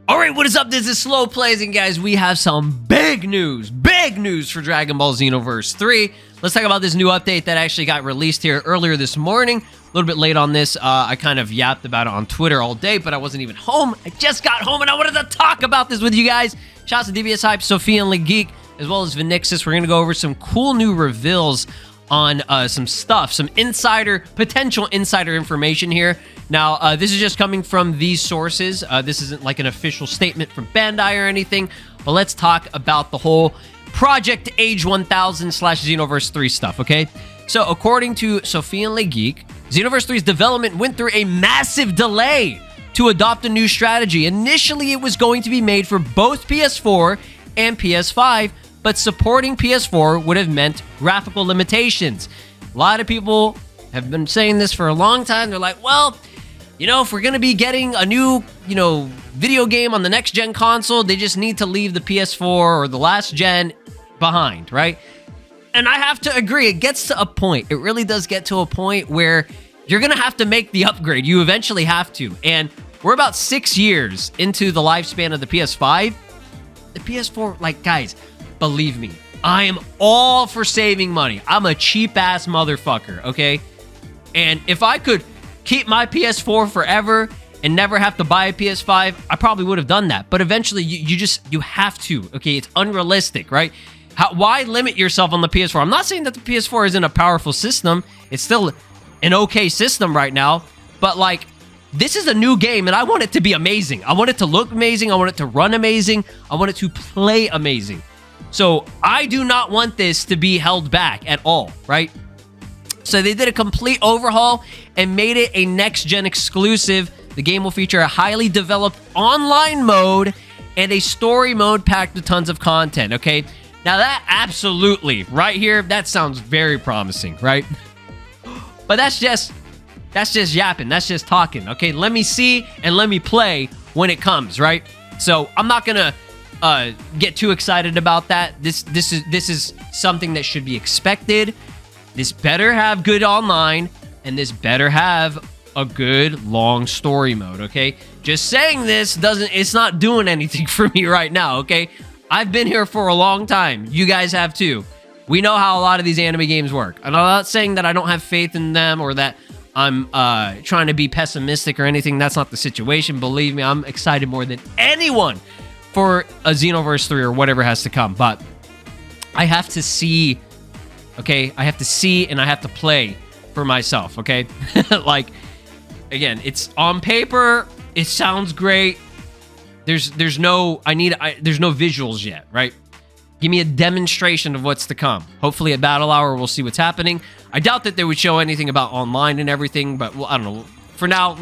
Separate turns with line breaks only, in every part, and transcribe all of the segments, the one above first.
Alright, what is up? This is SLOplays, and guys, we have some big news for Dragon Ball Xenoverse 3. Let's talk about this new update that actually got released here earlier this morning. A little bit late on this. I kind of yapped about it on Twitter all day, but I wasn't even home. I just got home, and I wanted to talk about this with you guys. Shouts to DBS Hype, Sophia and Geek, as well as Vinixis. We're going to go over some cool new reveals on some stuff, some potential insider information here. Now, this is just coming from these sources. This isn't like an official statement from Bandai or anything, but let's talk about the whole Project Age 1000 / Xenoverse 3 stuff, okay? So, according to Sophia and Geek, Xenoverse 3's development went through a massive delay to adopt a new strategy. Initially, it was going to be made for both PS4 and PS5, but supporting PS4 would have meant graphical limitations. A lot of people have been saying this for a long time. They're like, well, you know, if we're going to be getting a new, video game on the next gen console, they just need to leave the PS4 or the last gen behind, right? And I have to agree. It gets to a point. It really does get to a point where you're going to have to make the upgrade. You eventually have to. And we're about 6 years into the lifespan of the PS5. The PS4, like, guys, believe me, I am all for saving money. I'm a cheap-ass motherfucker, okay? And if I could keep my PS4 forever and never have to buy a PS5, I probably would have done that. But eventually, you have to, okay? It's unrealistic, right? Why limit yourself on the PS4? I'm not saying that the PS4 isn't a powerful system. It's still an okay system right now. But, like, this is a new game, and I want it to be amazing. I want it to look amazing. I want it to run amazing. I want it to play amazing. So I do not want this to be held back at all, right? So they did a complete overhaul and made it a next-gen exclusive. The game will feature a highly developed online mode and a story mode packed with tons of content, okay? Now that absolutely, right here, that sounds very promising, right? But that's just yapping. That's just talking, okay? Let me see and let me play when it comes, right? So I'm not going to get too excited about that. This is something that should be expected. This better have good online, and this better have a good long story mode, okay? Just saying this it's not doing anything for me right now, okay? I've been here for a long time. You guys have too. We know how a lot of these anime games work. And I'm not saying that I don't have faith in them or that I'm trying to be pessimistic or anything. That's not the situation. Believe me, I'm excited more than anyone for a Xenoverse 3 or whatever has to come. But I have to see, okay? I have to see and I have to play for myself, okay? Like, again, it's on paper. It sounds great. There's no visuals yet, right? Give me a demonstration of what's to come. Hopefully at Battle Hour, we'll see what's happening. I doubt that they would show anything about online and everything, but well, I don't know. For now,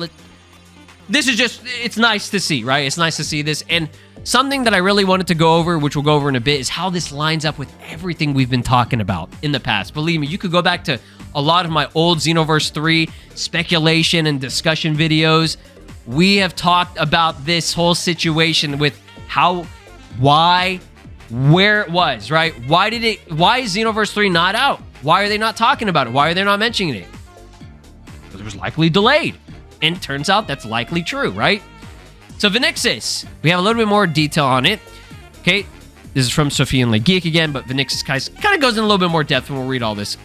this is just, it's nice to see, right? It's nice to see this. And something that I really wanted to go over, which we'll go over in a bit, is how this lines up with everything we've been talking about in the past. Believe me, you could go back to a lot of my old Xenoverse 3 speculation and discussion videos. We have talked about this whole situation with why, where it was, right? Why is Xenoverse 3 not out? Why are they not talking about it? Why are they not mentioning it? Because it was likely delayed. And turns out that's likely true, right? So Vinixis, we have a little bit more detail on it. Okay, this is from Sophia and Geek again, but Vinixis kind of goes in a little bit more depth, and we'll read all this.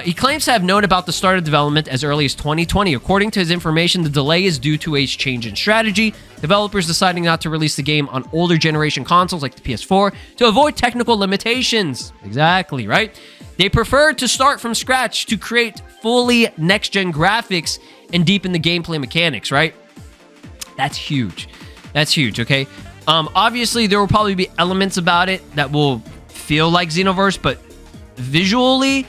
He claims to have known about the start of development as early as 2020. According to his information, the delay is due to a change in strategy. Developers deciding not to release the game on older generation consoles like the PS4 to avoid technical limitations. Exactly, right? They prefer to start from scratch to create fully next-gen graphics and deepen the gameplay mechanics, right? That's huge. That's huge, okay? Obviously, there will probably be elements about it that will feel like Xenoverse, but visually,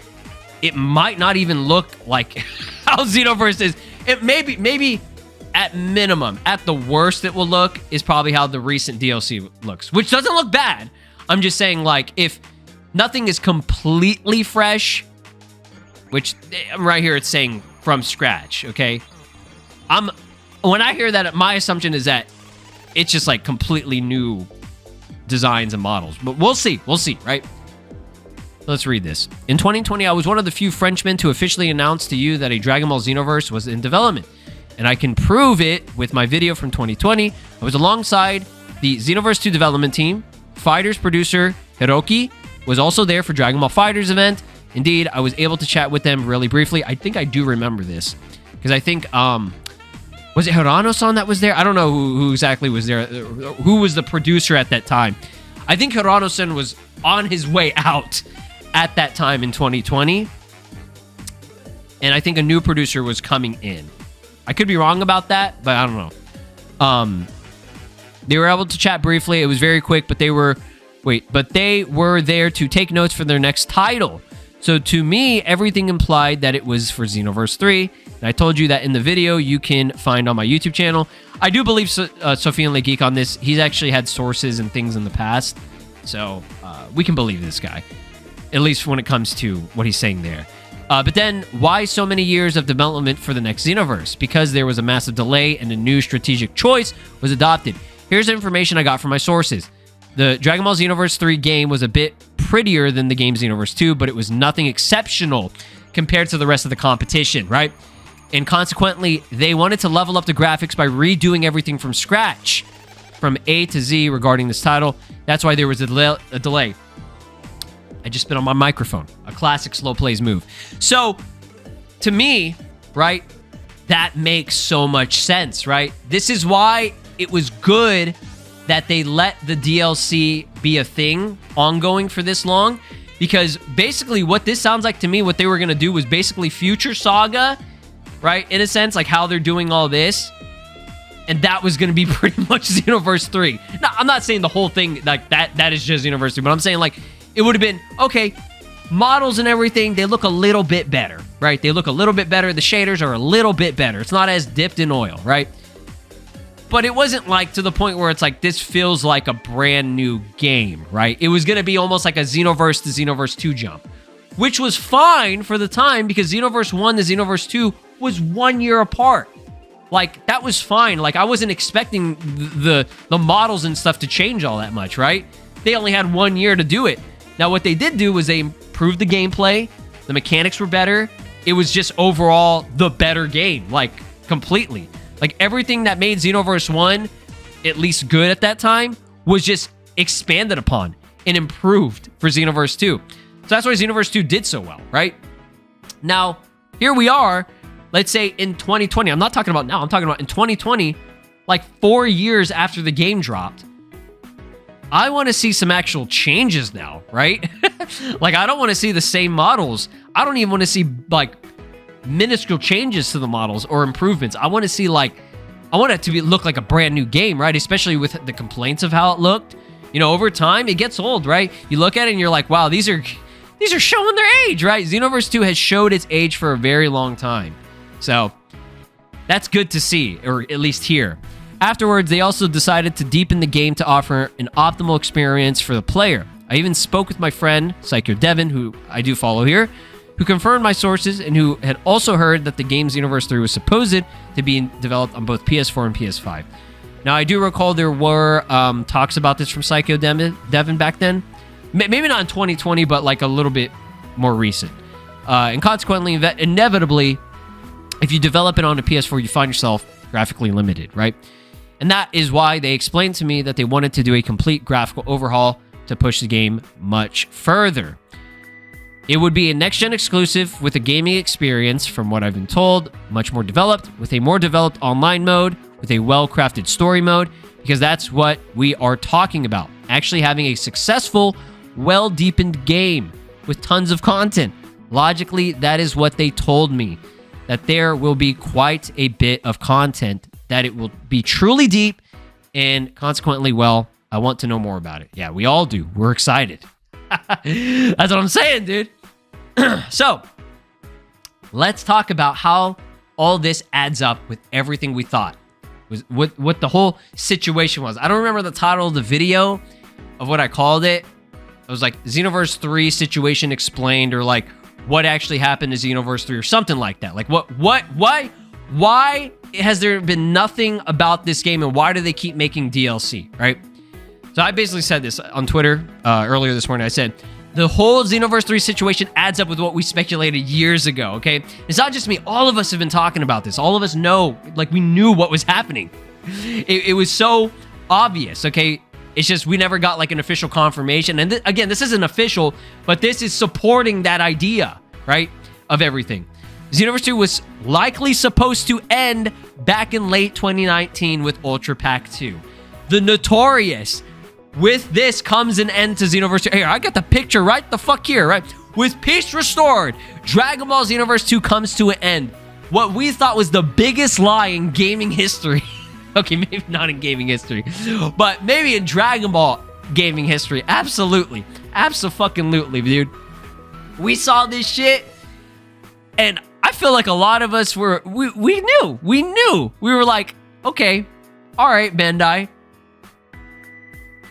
it might not even look like how Xenoverse is. It maybe at minimum, at the worst it will look is probably how the recent DLC looks, which doesn't look bad. I'm just saying, like, if nothing is completely fresh, which right here it's saying from scratch, okay? When I hear that, my assumption is that it's just like completely new designs and models, but we'll see, right? Let's read this. In 2020, I was one of the few Frenchmen to officially announce to you that a Dragon Ball Xenoverse was in development. And I can prove it with my video from 2020. I was alongside the Xenoverse 2 development team. Fighters producer Hiroki was also there for Dragon Ball FighterZ event. Indeed, I was able to chat with them really briefly. I think I do remember this because I think, was it Hirano-san that was there? I don't know who exactly was there. Who was the producer at that time? I think Hirano-san was on his way out at that time in 2020. And I think a new producer was coming in. I could be wrong about that, but I don't know. They were able to chat briefly. It was very quick, but they were there to take notes for their next title. So to me, everything implied that it was for Xenoverse 3. And I told you that in the video you can find on my YouTube channel. I do believe Sophia and Geek on this. He's actually had sources and things in the past. So we can believe this guy, at least when it comes to what he's saying there. But then, why so many years of development for the next Xenoverse? Because there was a massive delay and a new strategic choice was adopted. Here's the information I got from my sources. The Dragon Ball Xenoverse 3 game was a bit prettier than the game Xenoverse 2, but it was nothing exceptional compared to the rest of the competition, right? And consequently, they wanted to level up the graphics by redoing everything from scratch, from A to Z regarding this title. That's why there was a delay. I just spit on my microphone. A classic SLOplays move. So, to me, right, that makes so much sense, right? This is why it was good that they let the DLC be a thing ongoing for this long. Because basically what this sounds like to me, what they were going to do was basically Future Saga, right? In a sense, like how they're doing all this. And that was going to be pretty much Xenoverse 3. Now, I'm not saying the whole thing, like that is just Xenoverse 3, but I'm saying like, it would have been, okay, models and everything, they look a little bit better, right? They look a little bit better. The shaders are a little bit better. It's not as dipped in oil, right? But it wasn't like to the point where it's like, this feels like a brand new game, right? It was going to be almost like a Xenoverse to Xenoverse 2 jump, which was fine for the time because Xenoverse 1 to Xenoverse 2 was 1 year apart. Like, that was fine. Like, I wasn't expecting the models and stuff to change all that much, right? They only had 1 year to do it. Now, what they did do was they improved the gameplay. The mechanics were better. It was just overall the better game, like, completely. Like, everything that made Xenoverse 1 at least good at that time was just expanded upon and improved for Xenoverse 2. So that's why Xenoverse 2 did so well, right? Now, here we are, let's say in 2020. I'm not talking about now. I'm talking about in 2020, like 4 years after the game dropped. I want to see some actual changes now, right? Like, I don't want to see the same models. I don't even want to see, like, minuscule changes to the models or improvements. I want to see, like, I want it to look like a brand new game, right? Especially with the complaints of how it looked. You know, over time, it gets old, right? You look at it and you're like, wow, these are showing their age, right? Xenoverse 2 has showed its age for a very long time. So, that's good to see, or at least hear. Afterwards, they also decided to deepen the game to offer an optimal experience for the player. I even spoke with my friend, Psycho Devin, who I do follow here, who confirmed my sources and who had also heard that the game Xenoverse 3 was supposed to be developed on both PS4 and PS5. Now, I do recall there were talks about this from Psycho Devin back then. Maybe not in 2020, but like a little bit more recent. And consequently, inevitably, if you develop it on a PS4, you find yourself graphically limited, right? And that is why they explained to me that they wanted to do a complete graphical overhaul to push the game much further. It would be a next-gen exclusive with a gaming experience, from what I've been told, much more developed, with a more developed online mode, with a well-crafted story mode, because that's what we are talking about. Actually having a successful, well-deepened game with tons of content. Logically, that is what they told me, that there will be quite a bit of content, that it will be truly deep, and consequently, well, I want to know more about it. Yeah, we all do. We're excited. That's what I'm saying, dude. So, let's talk about how all this adds up with everything we thought. What the whole situation was. I don't remember the title of the video of what I called it. It was like Xenoverse 3 situation explained, or like what actually happened to Xenoverse 3 or something like that. Like why has there been nothing about this game, and why do they keep making DLC, right? So I basically said this on Twitter earlier this morning. I said, The whole Xenoverse 3 situation adds up with what we speculated years ago, okay? It's not just me. All of us have been talking about this. All of us know, like, we knew what was happening. It was so obvious, okay? It's just we never got, like, an official confirmation. And again, this isn't official, but this is supporting that idea, right, of everything. Xenoverse 2 was likely supposed to end back in late 2019 with Ultra Pack 2. The notorious... With this comes an end to Xenoverse 2. Here, I got the picture right the fuck here, right? With peace restored, Dragon Ball Xenoverse 2 comes to an end. What we thought was the biggest lie in gaming history. Okay, maybe not in gaming history, but maybe in Dragon Ball gaming history. Absolutely. Abso-fucking-lutely, dude. We saw this shit, and I feel like a lot of us were... We knew. We were like, okay, all right, Bandai.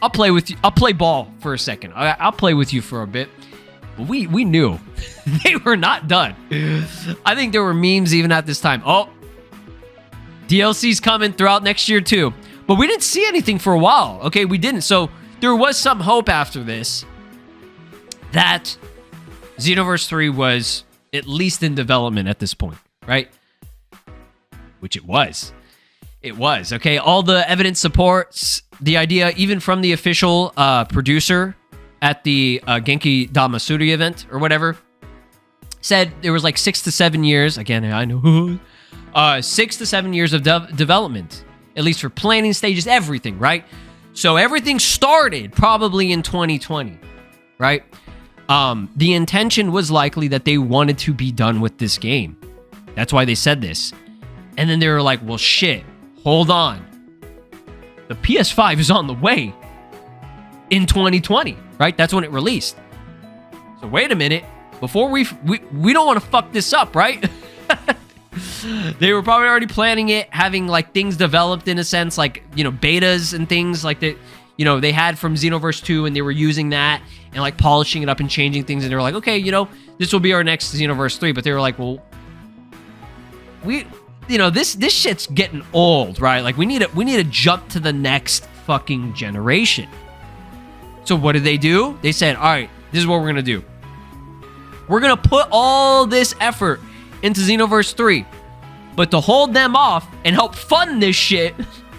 I'll play with you. I'll play ball for a second. I'll play with you for a bit. But we knew they were not done. I think there were memes even at this time. Oh, DLC's coming throughout next year too. But we didn't see anything for a while. Okay, we didn't. So there was some hope after this that Xenoverse 3 was at least in development at this point, right? Which it was. It was, okay? All the evidence supports the idea, even from the official producer at the Genki Damasuri event or whatever, said there was like 6 to 7 years, again, I know, 6 to 7 years of development, at least for planning stages, everything, right? So everything started probably in 2020, right? The intention was likely that they wanted to be done with this game. That's why they said this. And then they were like, well, shit. Hold on. The PS5 is on the way in 2020, right? That's when it released. So wait a minute. Before we don't want to fuck this up, right? They were probably already planning it, having like things developed in a sense, like, you know, betas and things like that, you know, they had from Xenoverse 2, and they were using that and like polishing it up and changing things. And they were like, okay, you know, this will be our next Xenoverse 3. But they were like, well, you know, this shit's getting old, right? Like we need to jump to the next fucking generation. So what did they do? They said, all right, this is what we're gonna do. We're gonna put all this effort into Xenoverse 3, but to hold them off and help fund this shit,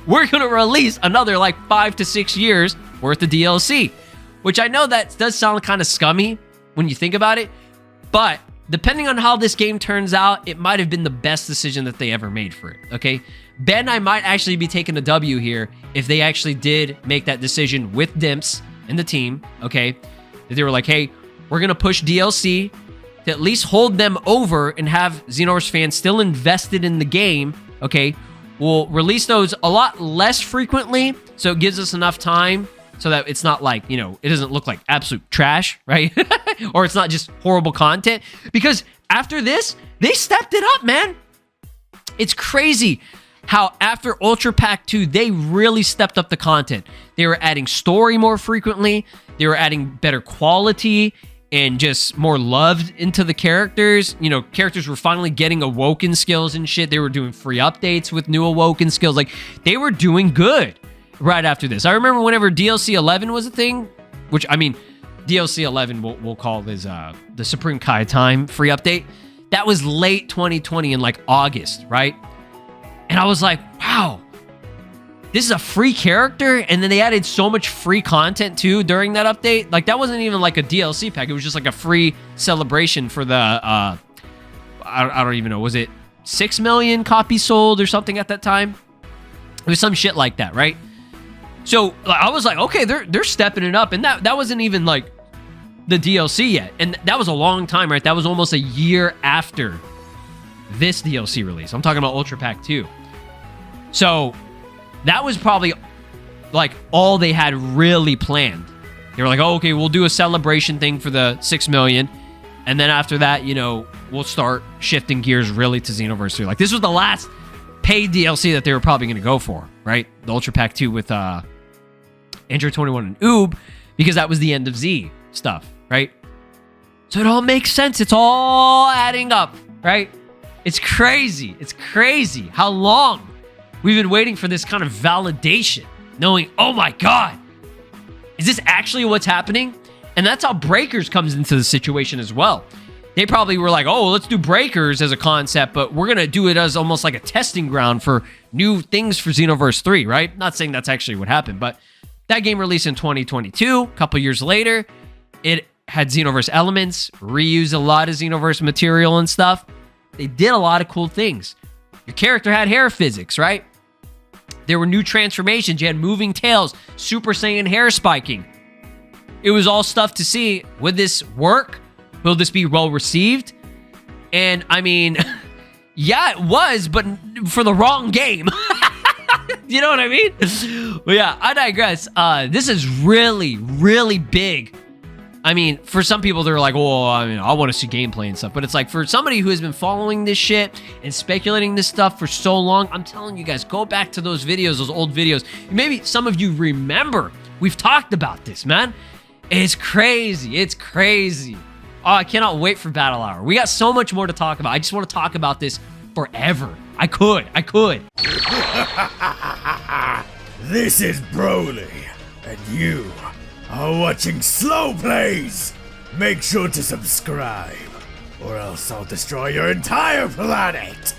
we're gonna release another like 5 to 6 years worth of DLC. Which I know that does sound kind of scummy when you think about it, but depending on how this game turns out, it might have been the best decision that they ever made for it, okay? Bandai might actually be taking a W here if they actually did make that decision with Dimps and the team, okay? That they were like, hey, we're going to push DLC to at least hold them over and have Xenoverse fans still invested in the game, okay? We'll release those a lot less frequently, so it gives us enough time so that it's not like, you know, it doesn't look like absolute trash, right? Or it's not just horrible content. Because after this, they stepped it up, man. It's crazy how after Ultra Pack 2, they really stepped up the content. They were adding story more frequently. They were adding better quality and just more love into the characters. You know, characters were finally getting awoken skills and shit. They were doing free updates with new awoken skills. Like, they were doing good right after this. I remember whenever DLC 11 was a thing, which, I mean, DLC 11 we'll call this the Supreme Kai Time free update. That was late 2020 in like August, right? And I was like, wow, this is a free character? And then they added so much free content too during that update. Like, that wasn't even like a DLC pack. It was just like a free celebration for the, I don't even know, was it 6 million copies sold or something at that time? It was some shit like that, right? So I was like, okay, they're stepping it up. And that wasn't even like the DLC yet. And that was a long time, right? That was almost a year after this DLC release. I'm talking about Ultra Pack 2. So that was probably like all they had really planned. They were like, oh, okay, we'll do a celebration thing for the 6 million. And then after that, you know, we'll start shifting gears really to Xenoverse 3. Like, this was the last paid DLC that they were probably going to go for, right? The Ultra Pack 2 with Android 21 and Oob, because that was the end of Z stuff, right? So it all makes sense. It's all adding up, right? It's crazy. It's crazy how long we've been waiting for this kind of validation, knowing, oh my God, is this actually what's happening? And that's how Breakers comes into the situation as well. They probably were like, oh, let's do Breakers as a concept, but we're going to do it as almost like a testing ground for new things for Xenoverse 3, right? Not saying that's actually what happened, but that game released in 2022. A couple years later, it had Xenoverse elements, reused a lot of Xenoverse material and stuff. They did a lot of cool things. Your character had hair physics, right? There were new transformations. You had moving tails, Super Saiyan hair spiking. It was all stuff to see. Would this work? Will this be well received? And I mean, yeah, it was, but for the wrong game. You know what I mean? But yeah, I digress. This is really, really big. I mean, for some people, they're like, oh, I mean, I want to see gameplay and stuff. But it's like, for somebody who has been following this shit and speculating this stuff for so long, I'm telling you guys, go back to those videos, those old videos. Maybe some of you remember. We've talked about this, man. It's crazy. It's crazy. Oh, I cannot wait for Battle Hour. We got so much more to talk about. I just want to talk about this forever. I could.
This is Broly, and you are watching SLOplays. Make sure to subscribe, or else I'll destroy your entire planet.